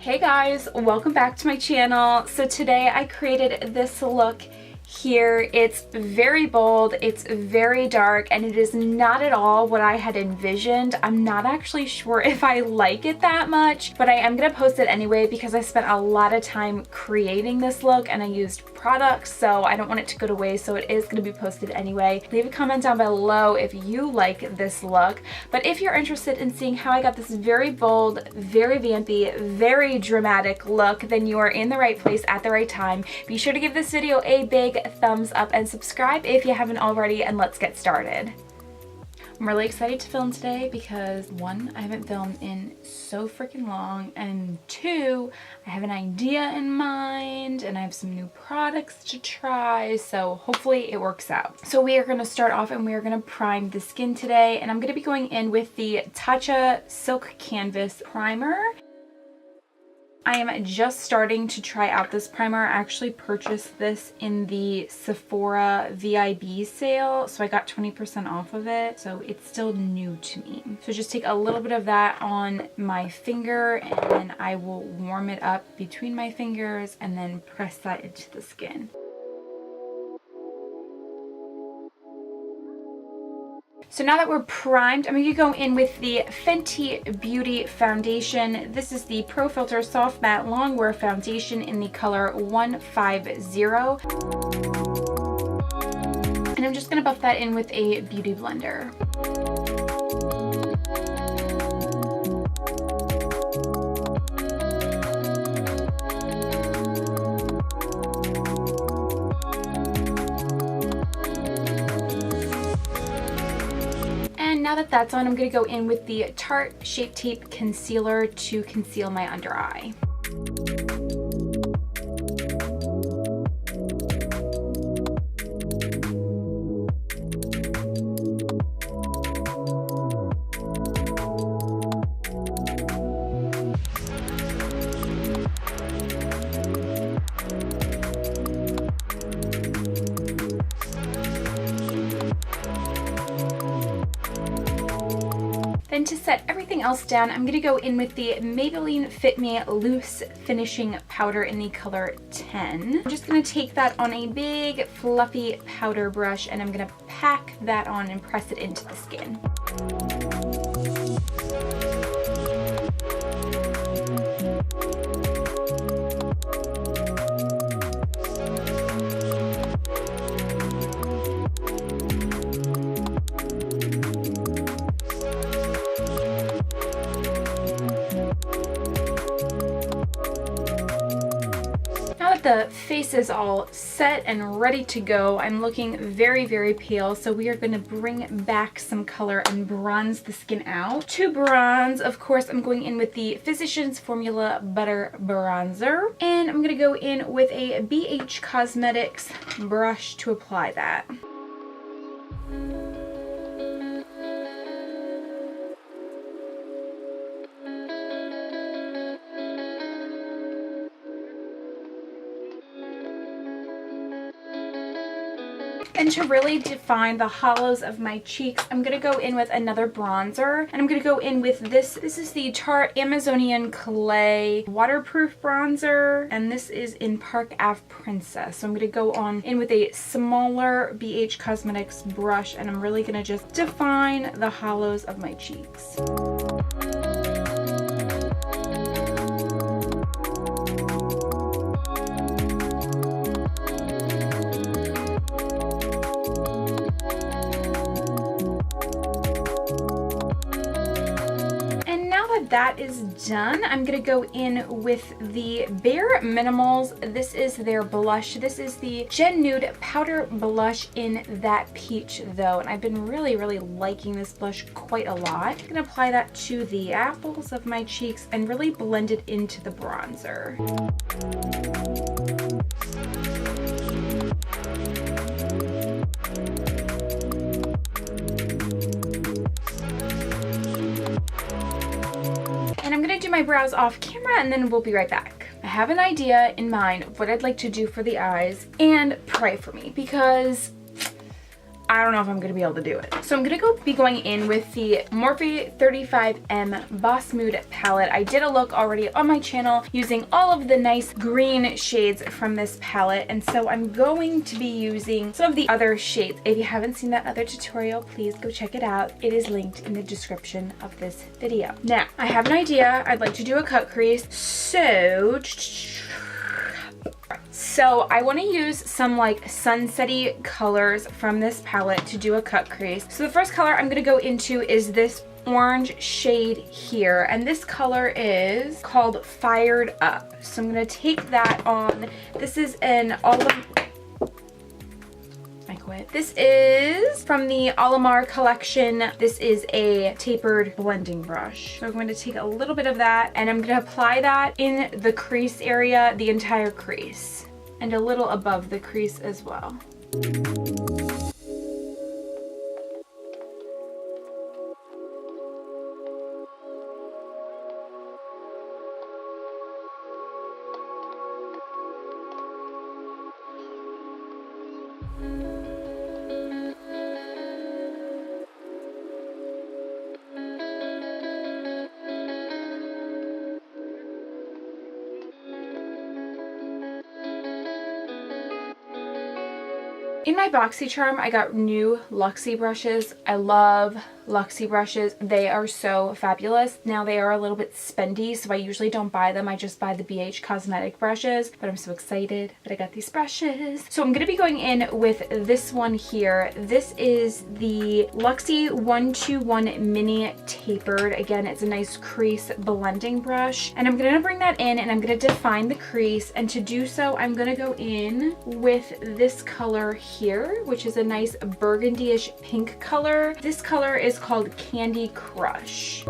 Hey guys, welcome back to my channel. So today I created this look here. It's very bold, it's very dark, and it is not at all what I had envisioned. I'm not actually sure if I like it that much, but I am gonna post it anyway because I spent a lot of time creating this look and I used products, so I don't want it to go to waste, so it is going to be posted anyway. Leave a comment down below if you like this look, but if you're interested in seeing how I got this very bold, very vampy, very dramatic look, then you are in the right place at the right time. Be sure to give this video a big thumbs up and subscribe if you haven't already, and let's get started. I'm really excited to film today because one, I haven't filmed in so freaking long, and two, I have an idea in mind and I have some new products to try, so hopefully it works out. So we are going to start off and we are going to prime the skin today, and I'm going to be going in with the Tatcha Silk Canvas Primer. I am just starting to try out this primer. I actually purchased this in the Sephora VIB sale, so I got 20% off of it, so it's still new to me. So just take a little bit of that on my finger and then I will warm it up between my fingers and then press that into the skin. So now that we're primed, I'm going to go in with the Fenti Beauty Foundation. This is the Pro Filter Soft Matte Longwear Foundation in the color 150. And I'm just going to buff that in with a beauty blender. Now that that's on, I'm going to go in with the Tarte Shape Tape Concealer to conceal my under eye. Then to set everything else down, I'm going to go in with the Maybelline Fit Me Loose Finishing Powder in the color 10. I'm just going to take that on a big fluffy powder brush and I'm going to pack that on and press it into the skin. The face is all set and ready to go. I'm looking very, very pale, so we are going to bring back some color and bronze the skin out. To bronze, of course, I'm going in with the Physicians Formula Butter Bronzer, and I'm going to go in with a BH Cosmetics brush to apply that. And to really define the hollows of my cheeks, I'm going to go in with another bronzer. And I'm going to go in with this. This is the Tarte Amazonian Clay Waterproof Bronzer. And this is in Park Ave Princess. So I'm going to go on in with a smaller BH Cosmetics brush. And I'm really going to just define the hollows of my cheeks. That is done. I'm gonna go in with the Bare Minimals. This is their blush. This is the Gen Nude Powder Blush in that peach though, and I've been really liking this blush quite a lot. I'm gonna apply that to the apples of my cheeks and really blend it into the bronzer. And I'm gonna do my brows off camera and then we'll be right back. I have an idea in mind of what I'd like to do for the eyes, and pray for me because I don't know if I'm gonna be able to do it. So I'm gonna be going in with the Morphe 35M Boss Mood palette. I did a look already on my channel using all of the nice green shades from this palette, and so I'm going to be using some of the other shades. If you haven't seen that other tutorial, please go check it out. It is linked in the description of this video. Now, I have an idea. I'd like to do a cut crease, so I want to use some like sunsetty colors from this palette to do a cut crease. So the first color I'm going to go into is this orange shade here, and this color is called Fired Up. So I'm going to take that on. This is an This is from the Alamar collection. This is a tapered blending brush. So I'm going to take a little bit of that and I'm going to apply that in the crease area, the entire crease, and a little above the crease as well. In my BoxyCharm, I got new Luxie brushes. I love Luxie brushes. They are so fabulous. Now they are a little bit spendy, so I usually don't buy them. I just buy the BH cosmetic brushes, but I'm so excited that I got these brushes. So I'm going to be going in with this one here. This is the Luxie 121 Mini Tapered. Again, it's a nice crease blending brush, and I'm going to bring that in and I'm going to define the crease, and to do so I'm going to go in with this color here, which is a nice burgundy-ish pink color. This color is called Candy Crush.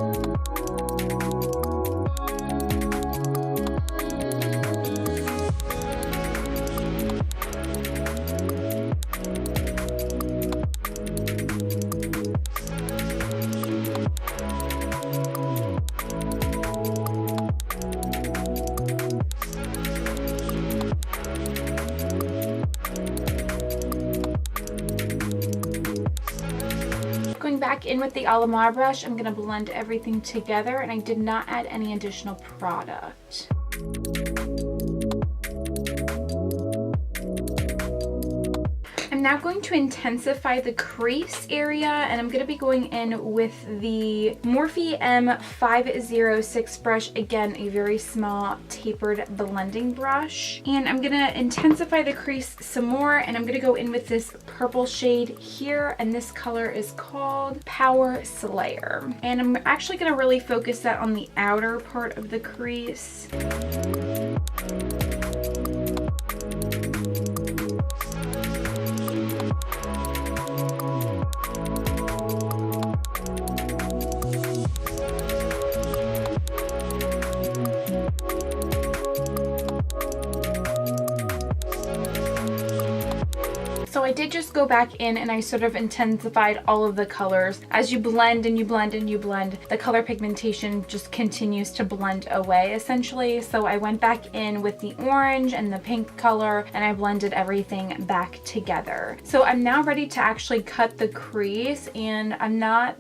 Back in with the Alamar brush, I'm going to blend everything together, and I did not add any additional product. I'm now going to intensify the crease area, and I'm going to be going in with the Morphe M506 brush. Again, a very small tapered blending brush. And I'm going to intensify the crease some more, and I'm going to go in with this purple shade here, and this color is called Power Slayer. And I'm actually going to really focus that on the outer part of the crease. So I did just go back in and I sort of intensified all of the colors. As you blend and you blend and you blend, the color pigmentation just continues to blend away essentially. So I went back in with the orange and the pink color and I blended everything back together. So I'm now ready to actually cut the crease, and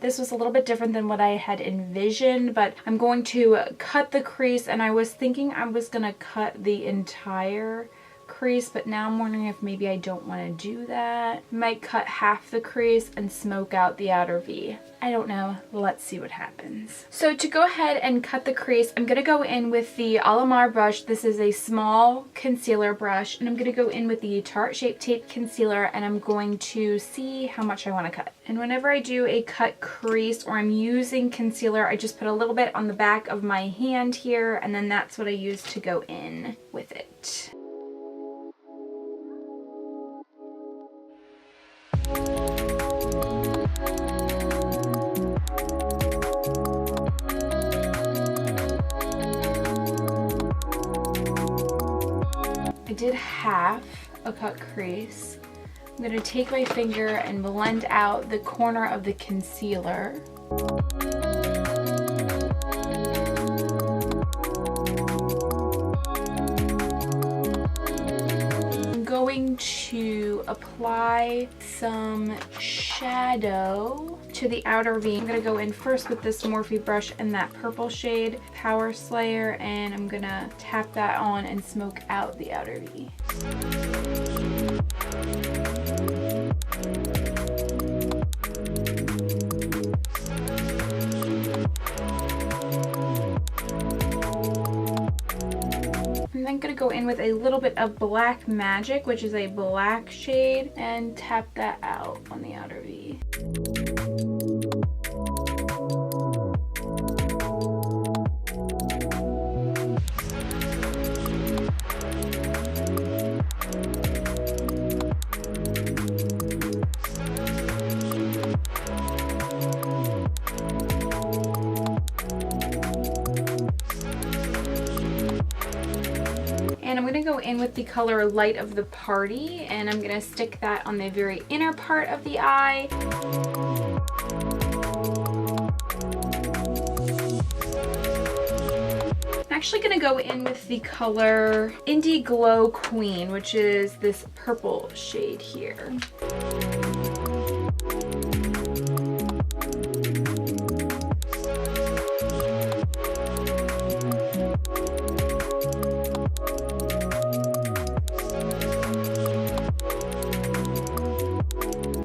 this was a little bit different than what I had envisioned, but I'm going to cut the crease, and I was thinking I was gonna cut the entire crease, but now I'm wondering if maybe I don't want to do that. Might cut half the crease and smoke out the outer V. I don't know. Let's see what happens. So to go ahead and cut the crease, I'm going to go in with the Alamar brush. This is a small concealer brush, and I'm going to go in with the Tarte Shape Tape Concealer, and I'm going to see how much I want to cut. And whenever I do a cut crease or I'm using concealer, I just put a little bit on the back of my hand here, and then that's what I use to go in with it. I did half a cut crease. I'm going to take my finger and blend out the corner of the concealer. I'm going to apply some shadow to the outer V. I'm gonna go in first with this Morphe brush in that purple shade, Power Slayer, and I'm gonna tap that on and smoke out the outer V. I'm gonna go in with a little bit of Black Magic, which is a black shade, and tap that out on the outer V. And I'm going to go in with the color Light of the Party, and I'm going to stick that on the very inner part of the eye. I'm actually going to go in with the color Indie Glow Queen, which is this purple shade here.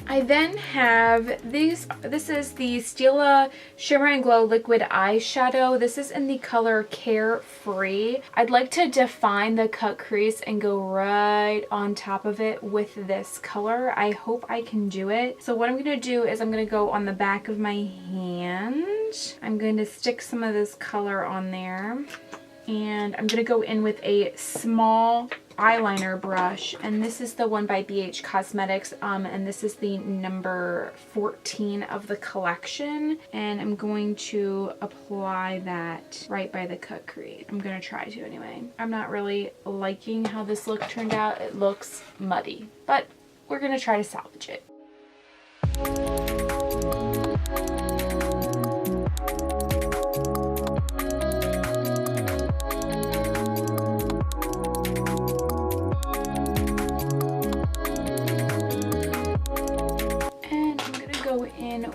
I then have this is the Stila Shimmer and Glow Liquid Eyeshadow. This is in the color Carefree. I'd like to define the cut crease and go right on top of it with this color. I hope I can do it. So what I'm going to do is I'm going to go on the back of my hand. I'm going to stick some of this color on there. And I'm going to go in with a small eyeliner brush, and this is the one by ABH Cosmetics, and this is the number 14 of the collection, and I'm going to apply that right by the cut crease. I'm going to try to anyway. I'm not really liking how this look turned out. It looks muddy, but we're going to try to salvage it.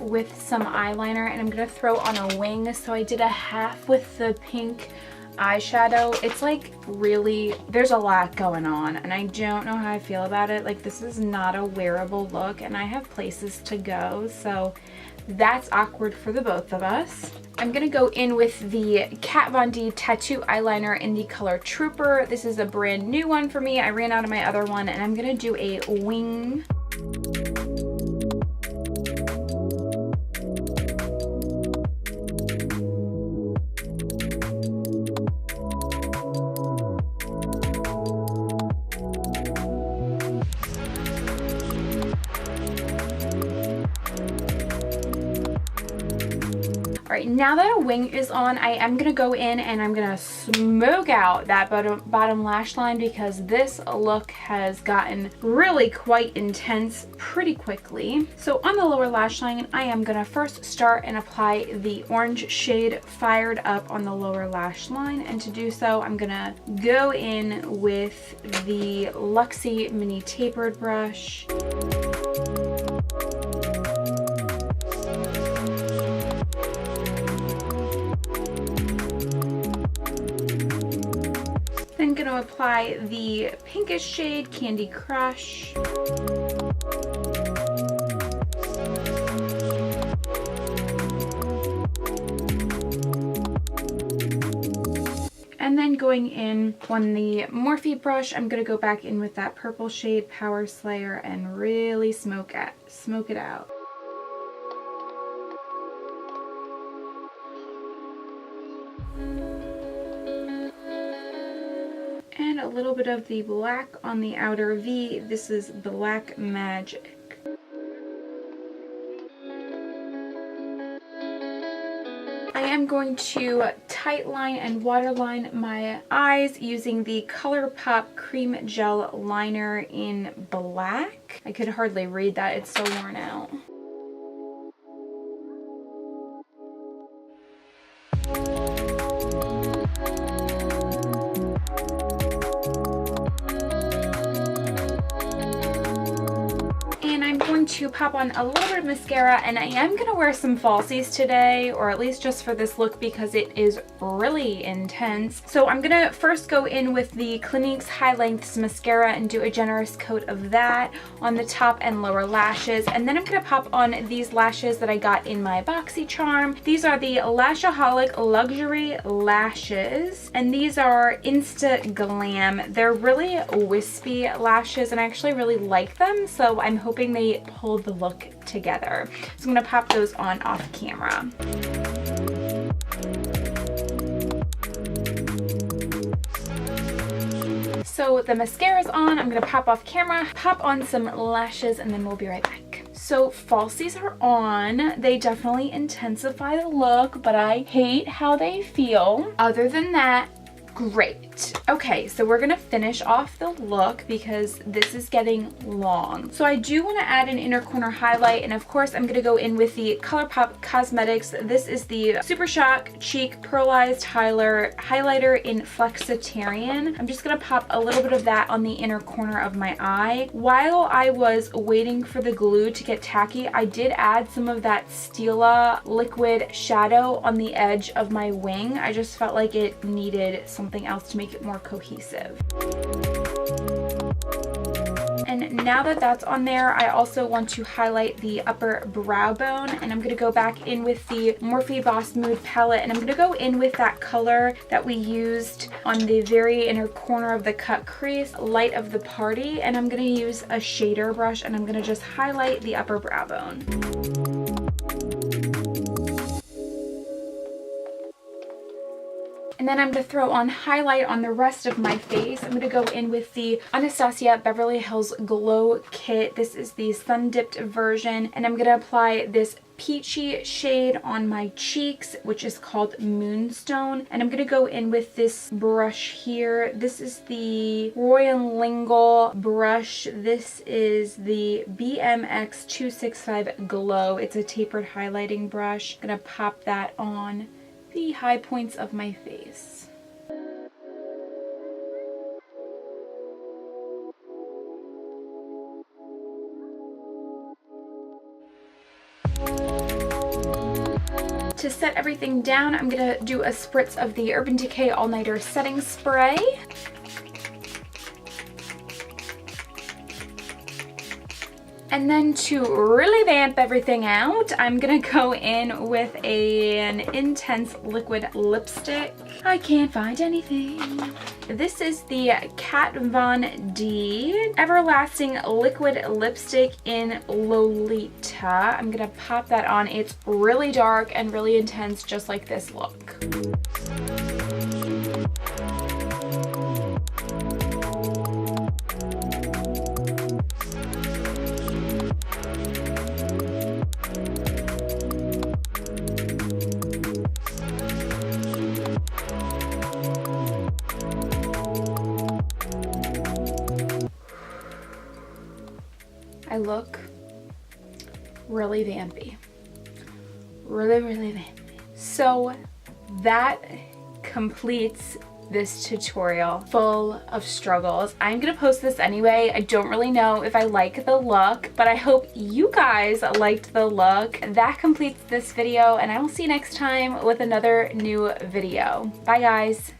With some eyeliner, and I'm gonna throw on a wing. So I did a half with the pink eyeshadow. It's like really, there's a lot going on, and I don't know how I feel about it. Like, this is not a wearable look, and I have places to go, so that's awkward for the both of us. I'm gonna go in with the Kat Von D Tattoo Eyeliner in the color Trooper. This is a brand new one for me. I ran out of my other one, and I'm gonna do a wing. Alright, now that a wing is on, I am going to go in and I'm going to smoke out that bottom lash line, because this look has gotten really quite intense pretty quickly. So on the lower lash line, I am going to first start and apply the orange shade Fired Up on the lower lash line, and to do so, I'm going to go in with the Luxie mini tapered brush. I'm going to apply the pinkish shade Candy Crush. And then going in on the Morphe brush, I'm going to go back in with that purple shade Power Slayer and really smoke it out. And a little bit of the black on the outer V. This is Black Magic. I am going to tightline and waterline my eyes using the Colourpop Cream Gel Liner in black. I could hardly read that, it's so worn out. to pop on a little bit of mascara, and I am going to wear some falsies today, or at least just for this look because it is really intense. So I'm going to first go in with the Clinique's High Lengths mascara and do a generous coat of that on the top and lower lashes. And then I'm going to pop on these lashes that I got in my BoxyCharm. These are the Lashaholic Luxury Lashes, and these are Insta Glam. They're really wispy lashes, and I actually really like them, so I'm hoping they pull the look together. So I'm going to pop those on off camera. So the mascara's on, I'm gonna pop off camera, pop on some lashes, and then we'll be right back. So falsies are on. They definitely intensify the look, but I hate how they feel. Other than that, great. Okay, so we're gonna finish off the look because this is getting long. So I do want to add an inner corner highlight, and of course I'm gonna go in with the Colourpop Cosmetics. This is the Super Shock Cheek Pearlized Highlighter in Flexitarian. I'm just gonna pop a little bit of that on the inner corner of my eye. While I was waiting for the glue to get tacky, I did add some of that Stila liquid shadow on the edge of my wing. I just felt like it needed something else to make it more cohesive. And now that that's on there, I also want to highlight the upper brow bone, and I'm going to go back in with the Morphe Boss Mood palette, and I'm going to go in with that color that we used on the very inner corner of the cut crease, Light of the Party, and I'm going to use a shader brush, and I'm going to just highlight the upper brow bone. And then I'm going to throw on highlight on the rest of my face. I'm going to go in with the Anastasia Beverly Hills Glow Kit. This is the Sundipped version. And I'm going to apply this peachy shade on my cheeks, which is called Moonstone. And I'm going to go in with this brush here. This is the Royal Lingle brush. This is the BMX 265 Glow. It's a tapered highlighting brush. I'm going to pop that on the high points of my face. To set everything down, I'm gonna do a spritz of the Urban Decay All Nighter Setting Spray. And then to really vamp everything out, I'm gonna go in with an intense liquid lipstick. I can't find anything. This is the Kat Von D Everlasting Liquid Lipstick in Lolita. I'm gonna pop that on. It's really dark and really intense, just like this look. I look really vampy. Really vampy. So that completes this tutorial full of struggles. I'm gonna post this anyway. I don't really know if I like the look, but I hope you guys liked the look. That completes this video, and I will see you next time with another new video. Bye guys.